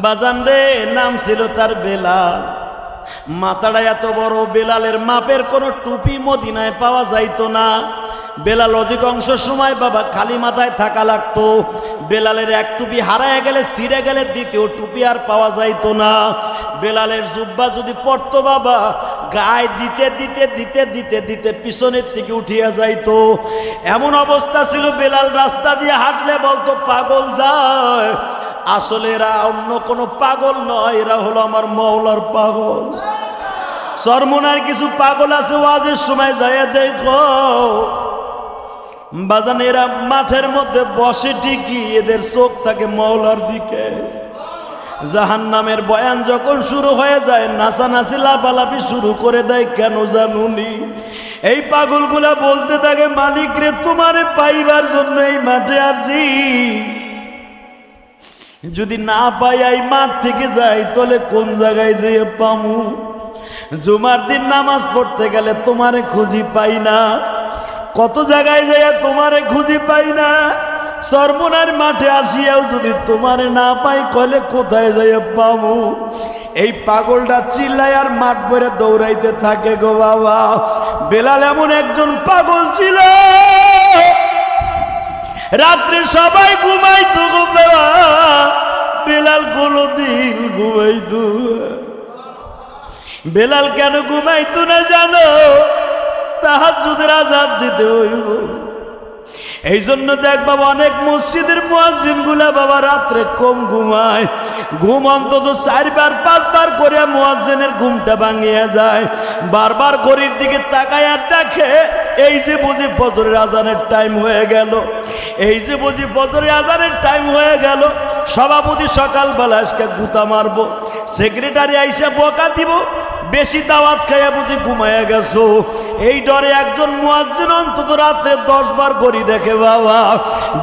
বাজান রে, নাম ছিল তার বেলাল। মাথাটা এত বড়, বেলালের মাপের কোনো টুপি মদিনায় পাওয়া যাইতো না। বেলাল অধিকাংশ সময় বাবা খালি মাথায় থাকা লাগতো। বেলালের এক টুপি হারায় গেলে, ছিঁড়ে গেলে দ্বিতীয় টুপি আর পাওয়া যাইতো না। বেলালের জুব্বা যদি পড়তো বাবা, গায়ে দিতে দিতে দিতে দিতে দিতে পিছনের থেকে উঠিয়া যাইতো। এমন অবস্থা ছিল, বেলাল রাস্তা দিয়ে হাঁটলে বলতো পাগল যায়। আসলে এরা অন্য কোনো পাগল নয়, এরা হলো আমার মওলার পাগল। চরমোনার কিছু পাগল আছে, ওয়াজের সময় যায় দেখো বাজান, এরা মাঠের মধ্যে বসে ঠিকই, এদের চোখ থাকে মওলার দিকে। জাহান্নামের বয়ান যখন শুরু হয়ে যায়, নাচানাচি লাফালাফি শুরু করে দেয়। কেন জানুনি? এই পাগলগুলা বলতে থাকে, মালিক রে, তোমারে পাইবার জন্য এই মাঠে আসি, যদি না পাই এই মাঠ থেকে যাই তাহলে কোন জায়গায় যেয়ে পামু? জুমার দিন নামাজ পড়তে গেলে তোমারে খুঁজি পাই না, কত জায়গায় যাইয়া তোমারে খুঁজি পাই না। চরমোনার মাঠে আসিয়াও যদি তোমারে না পাই, কলে কোথায় যাইয়া পামু? এই পাগলটা চিল্লায় আর মাঠ ভরে দৌড়াইতে থাকে গো বাবা। বেলাল এমন একজন পাগল ছিল, রাত্রে সবাই ঘুমাইতো গো বাবা, বেলাল কোনদিন ঘুমাইতো? বেলাল কেন ঘুমাইতো না জানো? তাহাজ্জুদের আযান দিতে হইব। এই জন্য দেখ বাবা, অনেক মসজিদের মুয়াজ্জিন গুলা বাবা রাত্রে কম ঘুমায়। ঘুম অন্তত 4 বার 5 বার করে মুয়াজ্জিনের ঘুমটা ভাঙিয়া যায়। বারবার ঘড়ির দিকে তাকায় আর দেখে, এই যে বুঝি ফজরের আজানের টাইম হয়ে গেল, এই যে বুঝি ফজরের আজানের টাইম হয়ে গেল। সভাপতি সকালবেলা আজকে গুতা মারবো, সেক্রেটারি আইসা বকা দিব, বেশি দাওয়াত খাইয়া বুঝি ঘুমাইয়া গেছো। এই ডরে একজন মুয়াজ্জিন অন্তত রাত্রে 10 বার ঘড়ি দেখে বাবা।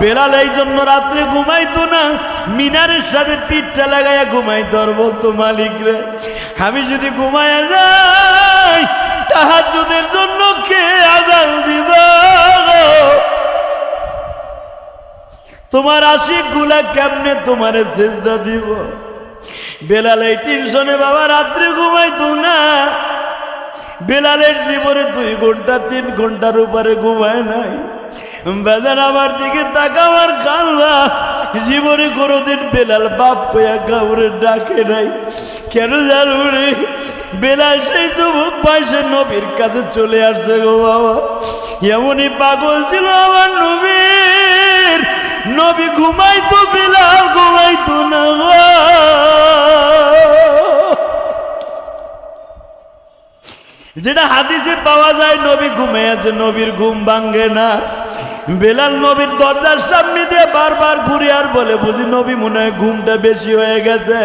বেলাল এই জন্য রাত্রে ঘুমাইতো না, মিনারের সাথে পিঠটা লাগাইয়া ঘুমাইতো আর বলতো, মালিক রে, আমি যদি ঘুমাইয়া যাই তাহাজ্জুদের জন্য কে আযান দিবা? তোমার আশিক গুলা কেমনে তোমারে সেজদা দিব? বেলাল এই টেনশনে বাবা রাত্রে ঘুমাইতো না। বেলালের জীবনে 2 ঘন্টা 3 ঘন্টার উপরে ঘুমায় নাই। বাজার আমার দিকে তাকাও আর কালবা, জীবনে কোনোদিন বেলাল বাপ কইয়া কাউরে ডাকে নাই। কেন জানো রে? বেলাল সেই যুবক বয়সে নবীর কাছে চলে আসছে গো বাবা। এমনই পাগল ছিল আমার নবীর। নবী ঘুমাইতো, বেলাল ঘুমাইতো না। যেটা হাদিসে পাওয়া যায়, নবী ঘুমাইয়াছে, নবীর ঘুম ভাঙ্গে না। বেলাল নবীর দরজার সামনে দিয়ে বারবার ঘুরে আর বলে, বুঝি নবী মনে হয় ঘুমটা বেশি হয়ে গেছে।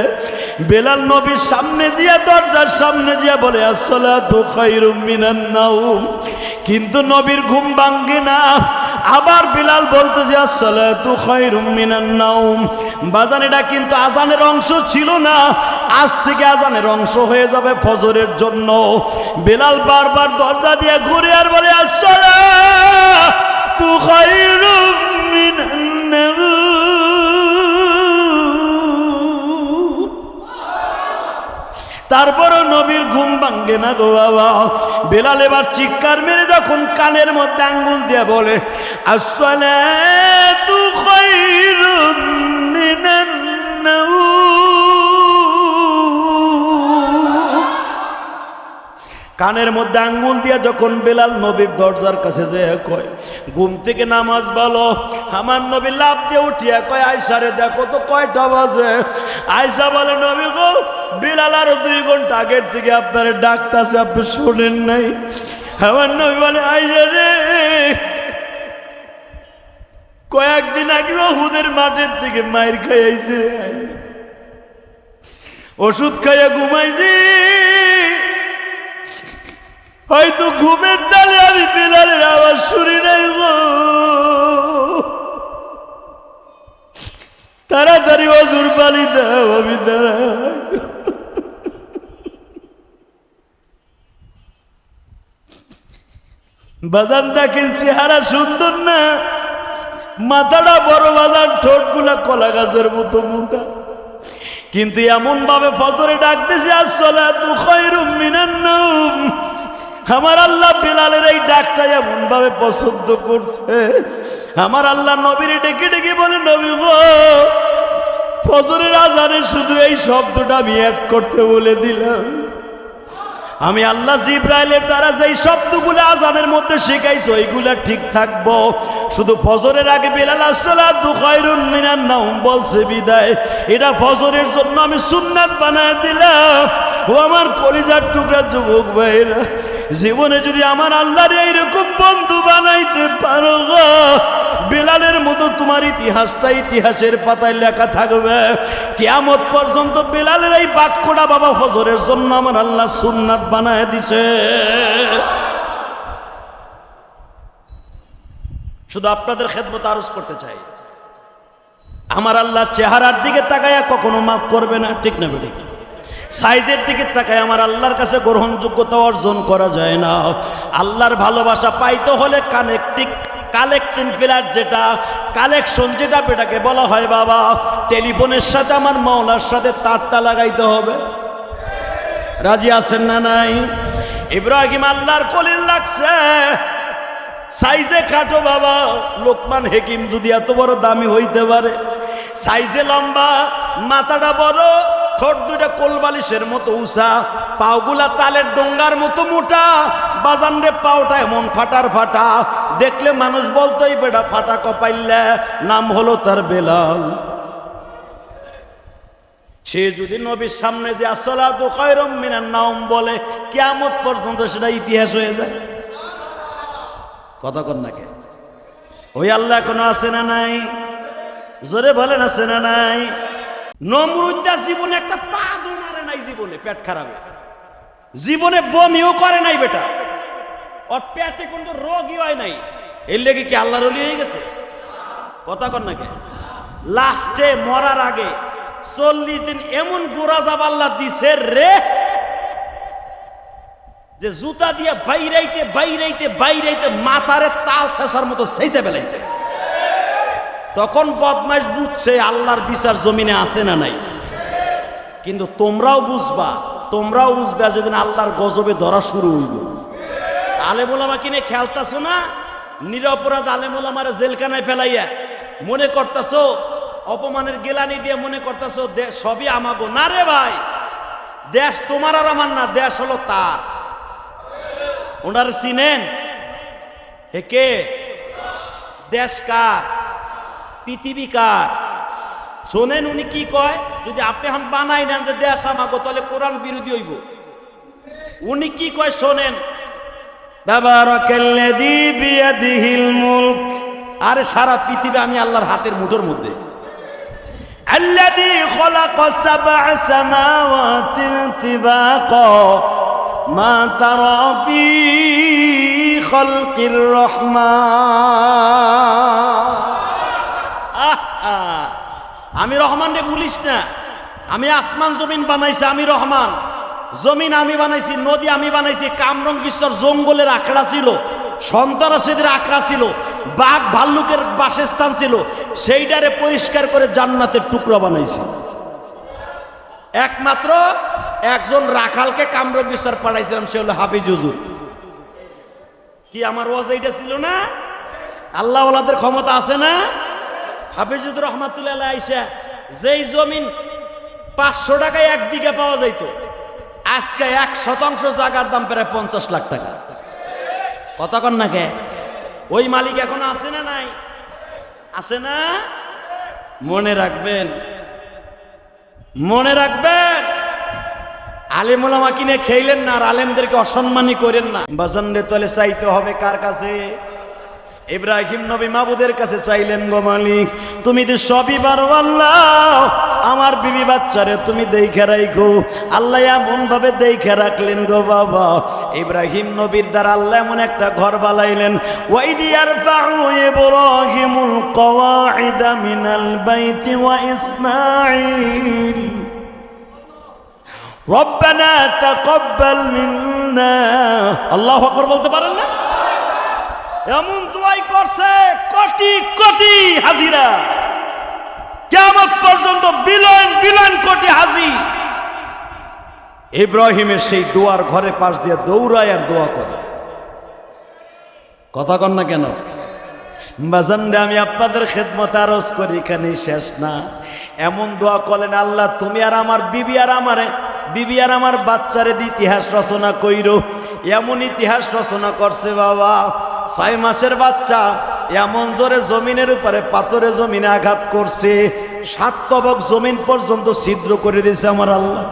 বেলাল নবীর সামনে দিয়া, দরজার সামনে দিয়া বলে, আসসালাতু খায়রুম মিনান নাওম, কিন্তু নবীর ঘুম ভাঙ্গে না। আবার বেলাল বলতেছে, আসসালাতু খায়রুম মিনান নাওম। বাজান, এটা কিন্তু আজানের অংশ ছিল না, আজ থেকে আজানের অংশ হয়ে যাবে ফজরের জন্য। বেলাল বারবার দরজা দিয়ে ঘুরে আর বলে, আসসালাতু খায়রুম মিনান নাওম। তারপরও নবীর ঘুম ভাঙ্গে না গো বাবা। বেলাল এবার চিৎকার মেরে যখন কানের মধ্যে আঙ্গুল দিয়ে বলে, আসসালাতু খায়রুম মিনান নাওম, কানের মধ্যে আঙ্গুল দিয়া যখন বেলাল নবীর দরজার কাছে যেয়ে কয়, ঘুম থেকে নামাজ বলো, আমার নবী লাফ দিয়ে উঠিয়া কয়, আয়সা রে দেখো তো কয়টা বাজে। আয়সা বলে, নবী গো, বেলাল আরো 2 ঘন্টা আগের থেকে আপনারে ডাকতাছে, আপনি শোনেন নাই? আমার নবী বলে, আয়সা রে, কয়েকদিন আগে উহুদের মাঠের থেকে মাইর খাইয়াইছে রে, ওষুধ খাইয়া ঘুমাইছি, হয়তো ঘুমের তালে আমি বেলালের আওয়াজ শুনি নাই গো। তাড়াতাড়ি ওযুর পানি দাও, আমি দাঁড়া। বাদান দেখেন চেহারা সুন্দর না, মাথাটা বড় বাদান, ঠোঁটগুলা কলা গাছের মতো মোটা। কিন্তু এমন ভাবে ফজরে ডাক দিছে আসসালাতু খায়রুম মিনান নাওম। আমার আল্লাহ বিলালের এই ডাকটা এমন ভাবে পছন্দ করছে, আমার আল্লাহ নবীরে ডেকে ডেকে বলে, নবী গো, ফজরের আজানে শুধু এই শব্দটা আমি অ্যাড করতে বলে দিলাম। আমি আল্লাহ জিবরাইলের দ্বারা যেই শব্দগুলো আজানের মধ্যে শেখাইছো ওইগুলা ঠিক থাকবো, শুধু ফজরের আগে বেলাল আসসালাতু খায়রুন মিনান নাওম বলছে বিদায় এটা ফজরের জন্য আমি সুন্নাত বানায় দিলাম। ও আমার কলিজার টুকরা যুবক ভাইরা, জীবনে যদি আমার আল্লাহর এইরকম বন্ধু বানাইতে পারো গো, বেলালের মতো তোমার ইতিহাসটা ইতিহাসের পাতায় লেখা থাকবে কিয়ামত পর্যন্ত। বেলালের এই বাক্যটা বাবা ফজরের জন্য আমার আল্লাহ সুন্নাত বানায় দিছে। শুধু আপনাদের খেদমত আরজ করতে চাই, আমার আল্লাহ চেহারার দিকে তাকায়া কখনো মাফ করবে না, ঠিক না বেঠিক? সাইজের দিকে তাকায় আমার আল্লাহর কাছে গ্রহণযোগ্যতা অর্জন করা যায় না। আল্লাহর ভালোবাসা পাইতে হলে কালেক্টিং ফিলার যেটা কালেকশন যেটা বেটাকে বলা হয় বাবা, টেলিফোনের সাথে আমার মাওলার সাথে তারটা লাগাইতে হবে। রাজি আছেন না নাই? ইব্রাহিম আল্লাহর কলিল লাগছে, সাইজে খাটো বাবা, লোকমান হেকিম যদি এত বড় দামি হইতে পারে, সাইজে লম্বা, মাথাটা বড়, ঠোঁট দুইটা কোলবালিশের মতো উঁচা, পাওগুলা তালের ডোঙ্গার মতো মোটা, বাজান রে পাওটা এমন ফাটার ফাটা, দেখলে মানুষ বলতোই বেটা ফাটা কপাইল্লা, নাম হলো তার বেলাল। সে যদি নবীর সামনে যে আসসালাতু খায়রুম মিনান নাওম বলে, কিয়ামত পর্যন্ত সেটা ইতিহাস হয়ে যায়। কথা কন না কে? ওই আল্লাহ এখনো আছে না নাই? জোরে বলেন আছে না নাই? নমরুদ্দা জীবনে একটা পা দু মারে নাই, জীবনে পেট খারাপ, জীবনে বমিও করে নাই বেটা, ওর পেটে কিন্তু রোগই হয় নাই, এর লেগে কি আল্লাহর ওলি হয়ে গেছে? কথা কন না কে? লাস্টে মরার আগে 40 দিন এমন গোড়া যাব আল্লাহ দিছে রে, যে জুতা দিয়ে বাইরাইতে বাইরাইতে বাইরাইতে মাথারে তাল ছেঁচার মতো সেইচে বেলাইছে। তখন বদমাইশ বুঝছে আল্লাহর বিচার জমিনে আছে না নাই। কিন্তু তোমরাও বুঝবা যেদিন আল্লাহর গজবে ধরা শুরু হইব। আলেম ওলামা কিনে খেলতাছো না, নিরপরাধ আলেম ওলামারে জেলখানায় ফেলাইয়া মনে করতাছো, অপমানের গেলানি দিয়ে মনে করতাছো সবই আমাগো। না রে ভাই, দেশ তোমার আর আমার না, দেশ হলো তার। ওনারা চিনেন? হে কে? দেশ কার? পৃথিবী কার? শোনেন উনি কি কয়, যদি আপনি এখন বানাই নেন যে দেশ আমাগো, তাহলে কোরআন বিরোধী হইব। উনি কি কয় শোনেন, তাবারাকাল্লাযী বিয়াদিহিল মুলক, আরে সারা পৃথিবী আমি আল্লাহর হাতের মুঠোর মধ্যে। আল্লাযী খালাকা সাবআ সামাওয়াতিন তিবাকা মা তারা ফী খালকির রহমান। আমি রহমান রে ভুলিস না, আমি আসমান জমিন বানাইছি, আমি রহমান। জমিন আমি বানাইছি, নদী আমি বানাইছি, কামরং বিশ্বর জঙ্গলের আখড়া ছিল, সন্ত্রাসীদের আখড়া ছিল, বাঘ ভাল্লুকের বাসস্থান ছিল, সেইটারে পরিষ্কার করে জান্নাতের টুকরা বানাইছি। একমাত্র একজন রাখালকে কামরং বিশ্বর পাঠাইছিলাম, সে হলো হাফিজ হুজুর। কি আমার ওয়াজ এইটা ছিল না? আল্লাহ ওয়ালাদের ক্ষমতা আছে না? হাফিজ হুজুর রহমাতুল্লাহ আলাইহি আইসা যেই জমিন 500 টাকায় 1 বিঘা পাওয়া যাইতো, আজকে 1% জায়গার দাম প্রায় 50 লাখ টাকা। কথা কন না কে? ওই মালিক এখন আছে না নাই? আছে না? মনে রাখবেন, মনে রাখবেন, আলেম ওলামা কিনে খেইলেন না, আর আলেমদেরকে অসম্মানী করেন না। বাজানরে তলে চাইতে হবে কার কাছে? ইব্রাহিম নবী মাবুদের কাছে চাইলেন, গো মালিক তুমি তো সবই পারো আল্লাহ, আমার বিবি বাচ্চারে তুমি দেখে রাখো। আল্লাহ এমন ভাবে দেখে রাখলেন গো বাবা, ইব্রাহিম নবীর দ্বারা আল্লাহ এমন একটা ঘর বানাইলেন। ওয়াইদ ইয়ারফাউ ইব্রাহিমুল কওয়াইদা মিনাল বাইতি ওয়া ইসমাঈল রব্বানা তাকাব্বাল মিন্না। আল্লাহু আকবার বলতে পারেন না? এমন দোয়াই করছে কোটি কোটি হাজিরা। কিয়ামত পর্যন্ত বিলয়ন বিলয়ন কোটি হাজি ইব্রাহিমের সেই দোয়ার ঘরে পাশ দিয়ে দৌড়ায় আর দোয়া করে। কথা কন না কেন বাজানরে? আমি আপনাদের খেদমত আরজ করি, এখানেই শেষ না। এমন দোয়া করলেন, আল্লাহ তুমি আর আমার বিবি আর আমার বাচ্চারে দিয়ে ইতিহাস রচনা কইরো। এমন ইতিহাস রচনা করছে বাবা, 6 মাসের বাচ্চা এমন জোরে জমিনের উপরে পাথরে জমিনে আঘাত করছে, 7 তবক জমিন পর্যন্ত ছিদ্র করে দিয়েছে আমার আল্লাহ।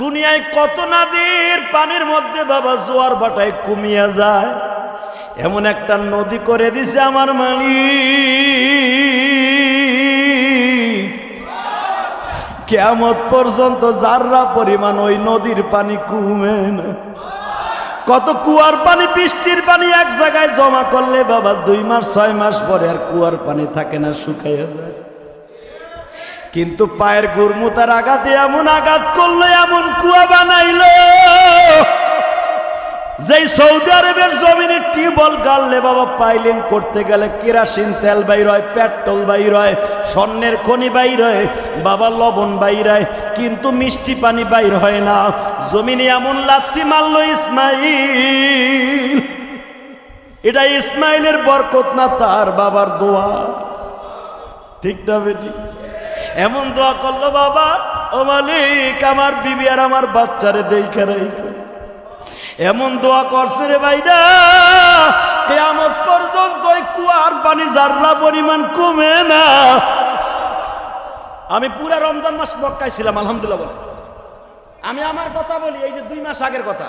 দুনিয়ায় কত নদীর পানির মধ্যে বাবা জোয়ার বাটায় কমিয়া যায়, এমন একটা নদী করে দিছে আমার মালিক। কিয়ামত পর্যন্ত যাররা পরিমাণ ওই নদীর পানি কমে না। কত কুয়ার পানি, বৃষ্টির পানি এক জায়গায় জমা করলে বাবা 2 মাস 6 মাস পরে আর কুয়ার পানি থাকে না, শুকাইয়া যায়। কিন্তু পায়ের গুরমুতার আঘাতে এমন আঘাত করলো, এমন কুয়া বানাইলো, যেই সৌদি আরবের জমিনে টিউবওয়েল গাড়লে বাবা পাইলিং করতে গেলে কেরাসিন তেল বাইর হয়, পেট্রোল বাইর হয়, স্বর্ণের খনি বাইর হয়, বাবা লবণ বাইর হয়, কিন্তু মিষ্টি পানি বাইর হয় না। জমিনে এমন লাথি মারলো ইসমাইল, এটা ইসমাইলের বরকত না, তার বাবার দোয়া। ঠিক না বেটি? এমন দোয়া করলো বাবা, ও মালিক আমার বিবি আর আমার বাচ্চারে দেইখা রাইখো। এমন দোয়া করছে রে ভাইরা, কিয়ামত পর্যন্ত ওই কুয়ার পানি যাররা পরিমাণ কমে না। আমি পুরা রমজান মাস মক্কায় ছিলাম, আলহামদুলিল্লাহ বলে। আমি আমার কথা বলি, এই যে 2 মাস আগের কথা।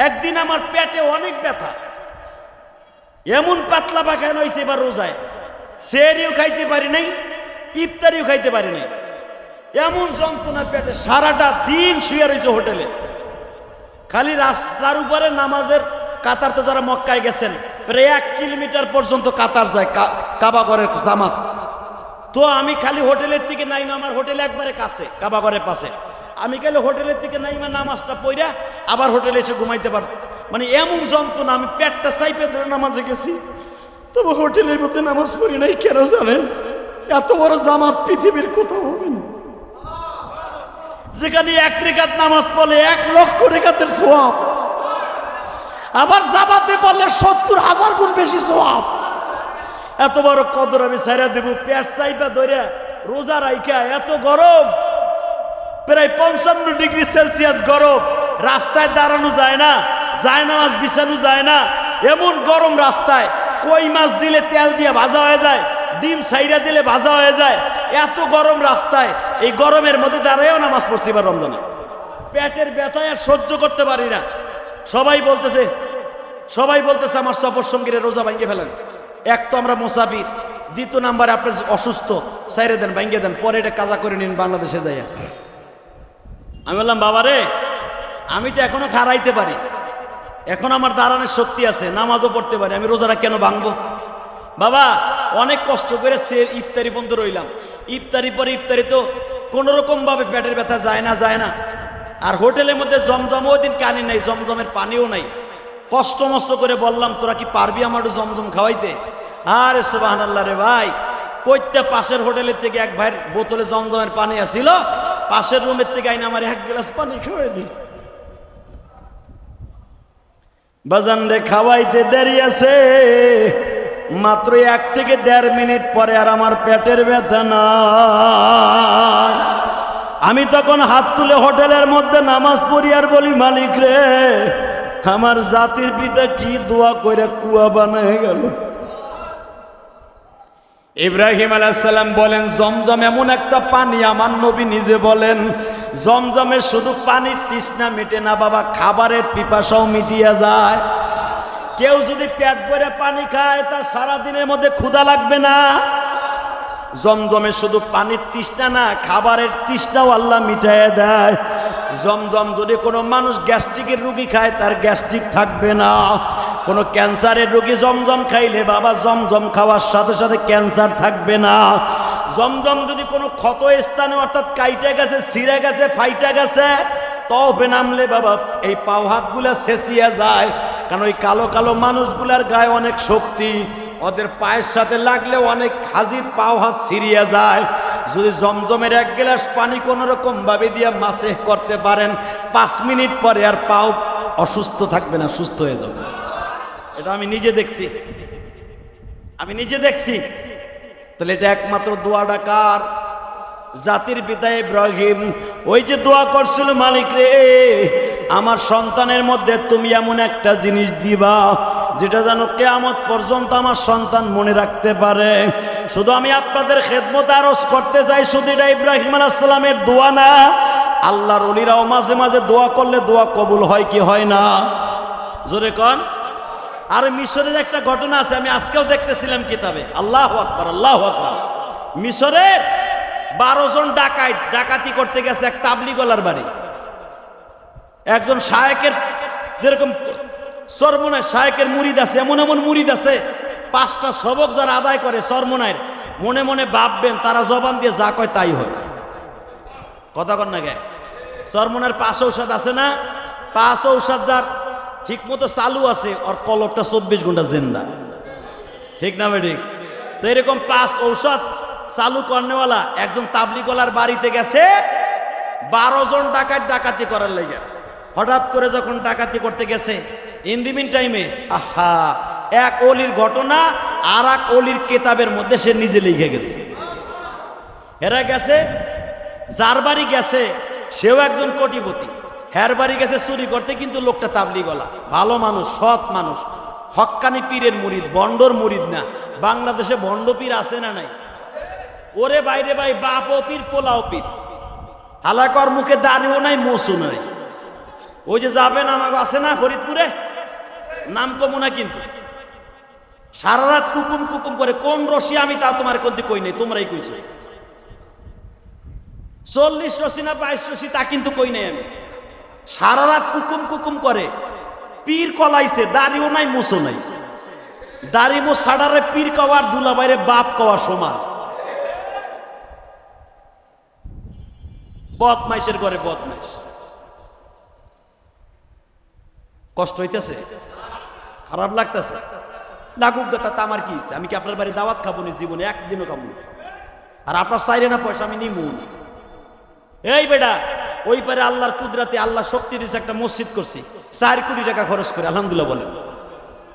একদিন আমার পেটে অনেক ব্যথা, এমন পাতলা পায়খানা হয়েছে এবার রোজায়, সেহরিও খাইতে পারি নাই, ইফতারিও খাইতে পারি নাই, এমন যন্ত্রণা পেটে। সারাটা দিন শুয়ে রয়েছে হোটেলে, খালি রাস্তার উপরে নামাজের কাতার। তো যারা মক্কায় গেছেন প্রায় 1 কিলোমিটার পর্যন্ত কাতার যায়, কাবাগরের জামাত। তো আমি খালি হোটেলের থেকে নাইমা, আমার হোটেল একবারে কাছে, কাবাগরের পাশে। আমি খালি হোটেলের থেকে নাইমা নামাজটা পড়া আবার হোটেলে এসে ঘুমাইতে পারব। মানে এমন যন্ত্রণা, আমি পেটটা চাইপে ধরে নামাজে গেছি, তবে হোটেলের মধ্যে নামাজ পড়ি নাই। কেন জানেন? এত বড় জামাত পৃথিবীর কোথাও হবে না, যেখানে 1 রেখাত নামাজ পড়লে 1 লক্ষ রেখাতের সওয়াব, আবার জামাতে পড়লে 70,000 গুণ বেশি সওয়াব। এত বড় কদর আমি ছাইরা দেব পেট চাইপা ধরে রোজা রাইখা। এত গরম, প্রায় 55 ডিগ্রি সেলসিয়াস গরম, রাস্তায় দাঁড়ানো যায় না, জায়নামাজ বিছানো যায় না, এমন গরম রাস্তায়। কই মাছ দিলে তেল দিয়ে ভাজা হয়ে যায়, ডিম সাইরা দিলে ভাজা হয়ে যায়, এত গরম রাস্তায়। এই গরমের মধ্যে দাঁড়ায়ও নামাজ পড়ছি এবার রমজানে। পেটের ব্যথায় আর সহ্য করতে পারি না। সবাই বলতেছে আমার সফর সঙ্গীরা রোজা ভাঙ্গে ফেলেন। এক তো আমরা মুসাফির, দ্বিতীয় নাম্বারে আপনার অসুস্থ, সাইরে দেন, ভাঙ্গে দেন, পরে এটা কাজা করে নিন বাংলাদেশে যাইয়া। আমি বললাম বাবারে, আমি তো এখনো খাড়াইতে পারি, এখন আমার দাঁড়ানোর শক্তি আছে, নামাজও পড়তে পারি, আমি রোজাটা কেন ভাঙবো? বাবা অনেক কষ্ট করে ইফতারি পর্যন্ত রইলাম। ইফতারি পরে ইফতারি তো কোনো রকম ভাবে পেটের ব্যথা যায় না। আর হোটেলের মধ্যে জমজম, ওই দিন কানি নাই, জমজমের পানিও নাই। কষ্ট মষ্ট করে বললাম, তোরা কি পারবি আমার জমজম খাওয়াইতে? আরে সুবহানাল্লাহ রে ভাই, কইতে পাশের হোটেলের থেকে এক ভাইয়ের বোতলে জমজমের পানি আসিল, পাশের রুমের থেকে আইনা আমার 1 গ্লাস পানি খাওয়াই দিল। বাজান রে, খাওয়াইতে দেরি আছে, মাত্র 1 থেকে 1.5 মিনিট পরে আর আমার পেটের ব্যথা নাই। আমি তখন হাত তুলে হোটেলের মধ্যে নামাজ পড়ি আর বলি, মালিক রে, আমার জাতির পিতা কি দোয়া করে কুয়া বানায় গেল। ইব্রাহিম আলাইহিস সালাম বলেন, জমজম এমন একটা পানি, আমার নবী নিজে বলেন, জমজমের শুধু পানির তৃষ্ণা মিটে না বাবা, খাবারের পিপাসাও মিটিয়ে যায়। কেউ যদি পেট ভরে পানি খায়, তার সারাদিনের মধ্যে ক্ষুধা লাগবে না। জমজমে শুধু পানির তৃষ্ণা না, খাবারের তৃষ্ণাও আল্লাহ মিটাইয়া দেয়। জমজম যদি কোনো মানুষ গ্যাস্ট্রিকের রোগী খায়, তার গ্যাস্ট্রিক থাকবে না। কোনো ক্যান্সারের রোগী জমজম খাইলে বাবা, জমজম খাওয়ার সাথে সাথে ক্যান্সার থাকবে না। জমজম যদি কোনো ক্ষত স্থানে, অর্থাৎ কাইটে গেছে, ছিঁড়ে গেছে, ফাইটা গেছে, তবে নামলে বাবা এই পাও হাতগুলা ছেঁচিয়া যায়। কারণ ওই কালো কালো মানুষগুলার গায়ে অনেক শক্তি, ওদের পায়ের সাথে লাগলে অনেক হাজির পাও হাত ছিঁড়িয়া যায়। যদি জমজমের এক গ্লাস পানি কোন রকম ভাবে দিয়ে মাসে করতে পারেন 5 মিনিট পরে আর পাও অসুস্থ থাকবে না, সুস্থ হয়ে যাবে। এটা আমি নিজে দেখছি, তাহলে এটা একমাত্র দোয়াটা কার? জাতির পিতা ইব্রাহিম। ওই যে দোয়া করছিল, মালিক রে আমার সন্তানের মধ্যে তুমি এমন একটা জিনিস দিবা যেটা যেন কিয়ামত পর্যন্ত আমার সন্তান মনে রাখতে পারে। শুধু আমি আপনাদের খেদমত আরজ করতে চাই, শুধু এটা ইব্রাহিম আলাইহিস সালামের দোয়া না, আল্লাহর ওলিরাও মাঝে মাঝে দোয়া করলে দোয়া কবুল হয় কি হয় না? জোরে কন। আর মিশরের একটা ঘটনা আছে, আমি আজকেও দেখতেছিলাম কিতাবে। আল্লাহু আকবার, আল্লাহু আকবার। মিশরের 12 জন ডাকাতি করতে গেছে এক তাবলিগলার বাড়ি। একজন শায়েকের, যেরকম চরমনায় শায়েকের মুরিদ আছে, এমন এমন মুরিদ আছে 5টা সবক যারা আদায় করে চরমনায়, মনে মনে ভাববেন তারা জবান দিয়ে যা কয় তাই হয়। কথা কন না গে? চরমনার 5 ঔষধ আছে না, 5 ঔষধ যার ঠিক মতো চালু আছে, ওর কলবটা 24 ঘন্টা জিন্দা। ঠিক না ভাই? ঠিক। তো এরকম 5 ঔষধ চালু করনেওয়ালা একজন তাবলিগলার বাড়িতে গেছে 12 জন ডাকাতি করার লেগে। হঠাৎ করে যখন ডাকাতি করতে গেছে, ইন দি মিন টাইমে আহা এক অলির ঘটনা আর এক অলির কেতাবের মধ্যে সে নিজে লিখে গেছে। এরা গেছে, যার বাড়ি গেছে সেও একজন কোটিপতি, হের বাড়ি গেছে চুরি করতে, কিন্তু লোকটা তাবলিগলা, ভালো মানুষ, সৎ মানুষ, হক্কানি পীরের মুরিদ, বন্ডর মুরিদ না। বাংলাদেশে বন্ড পীর আছে না নাই? ওরে বাইরে ভাই, বাপও পীর পোলাও পীর, হালাকর মুখে দাড়িও নাই, মোসও নাই। ওই যে যাবেন আমাকে আছে না ফরিদপুরে, নাম কমু না, কিন্তু সারা রাত কুকুম কুকুম করে। কোন রশি আমি তা তোমার কোনটি কই নাই, তোমরাই কইছো। 40 রশি না 22 রশি তা কিন্তু কই নাই আমি। সারা রাত কুকুম কুকুম করে, পীর কলাইছে, দাড়িও নাই, মোসও নাই। দাড়ি মোস ছাড়ারে পীর কওয়ার দুলাভাইরে বাপ কওয়া সমান। বদমাইশের ঘরে বদমাইশ। কষ্ট হইতেছে, খারাপ লাগতেছে, লাগুক কথা, তা আমার কি ইচ্ছে? আমি কি আপনার বাড়ি দাওয়াত খাবো না জীবনে? একদিনও খাবো না। আর আপনার চাইলে না পয়সা আমি নিমু না। এই বেটা, ওই পারে আল্লাহর কুদরাতে আল্লাহ শক্তি দিয়েছে, একটা মসজিদ করছি 4 কোটি টাকা খরচ করে, আলহামদুলিল্লাহ বলেন।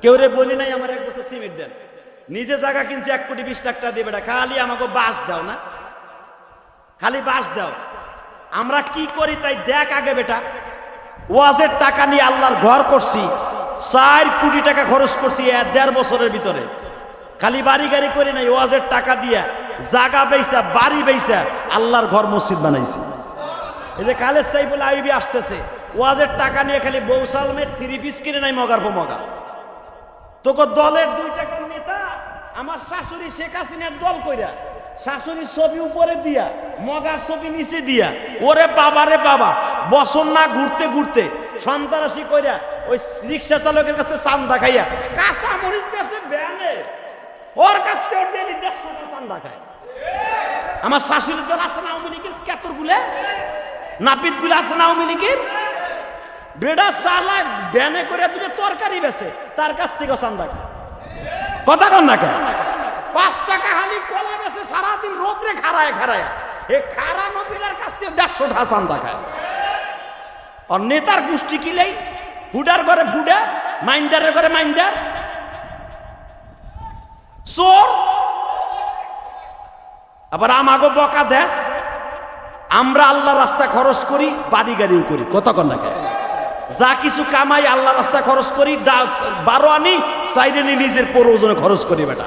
কেউ রে বলি নাই আমার 1 বছর সিমেন্ট দেন, নিজে জায়গা কিনছি 1 কোটি 20 লাখ টাকা দিয়ে। বেটা খালি আমাকে বাস দাও না, খালি বাস দাও। আমরা কি করি তাই দেখ আগে বেটা। ওয়াজের টাকা নিয়ে আল্লাহর ঘর করছি, 4 কোটি টাকা খরচ করছি 1.5 বছরের ভিতরে। খালি বাড়ি গাড়ি করি নাই, ওয়াজের টাকা দিয়া জায়গা বেচা, বাড়ি বেচা আল্লাহর ঘর মসজিদ বানাইছি। এই যে কালেজ সাইফুল আইবি আসতেছে, ওয়াজের টাকা নিয়ে খালি বৌসালমের 3 পিস কিনে নাই, মগার পর মগা। তোকে দলের 2 টাকার নেতা আমার শাশুড়ি শেখ হাসিনার দল কইরা, শাশুড়ির ছবি উপরে দিয়া, মগার ছবি নিচে দিয়া, ওরে বাবা রে বাবা, বছর না ঘুরতে ঘুরতে সন্ত্রাসী কইরা ওই রিক্সা চালকের কাছে চান্দা খাইয়া কাঁচা মরিচ বেছে ব্যানে, ওর কাছ থেকে ডেলি 150 টাকা চান্দা খায়। আমার শাশুড়ির দল আছে না আওয়ামী লীগের, কেতর গুলে নাপিত গুলো আছে না আওয়ামী লীগের, বেড়া চালায় ব্যানে করে তুলে তরকারি বেছে, তার কাছ থেকে চান্দা খায়। কথা কন না কেন? 5 টাকা হালি কলা বেছে সারাদিন রোদ্রে খাড়ায় খাড়ায়, এই খাড়ানো পিলার কাছ থেকে 150 টাকা চান্দা খায়। আর নেতার গোষ্ঠী কিলেই ফুডার ঘরে ফুডা, মাইন্দারের ঘরে মাইন্দার, চোর। আবার আমাগো বকা দেশ, আমরা আল্লাহ রাস্তা খরচ করি, বাড়ি গাড়িও করি। কথা কন না কেন? যা কিছু কামাই আল্লাহ রাস্তা খরচ করি, 12 আনি, সাইডে নিজের প্রয়োজনে খরচ করি বেটা।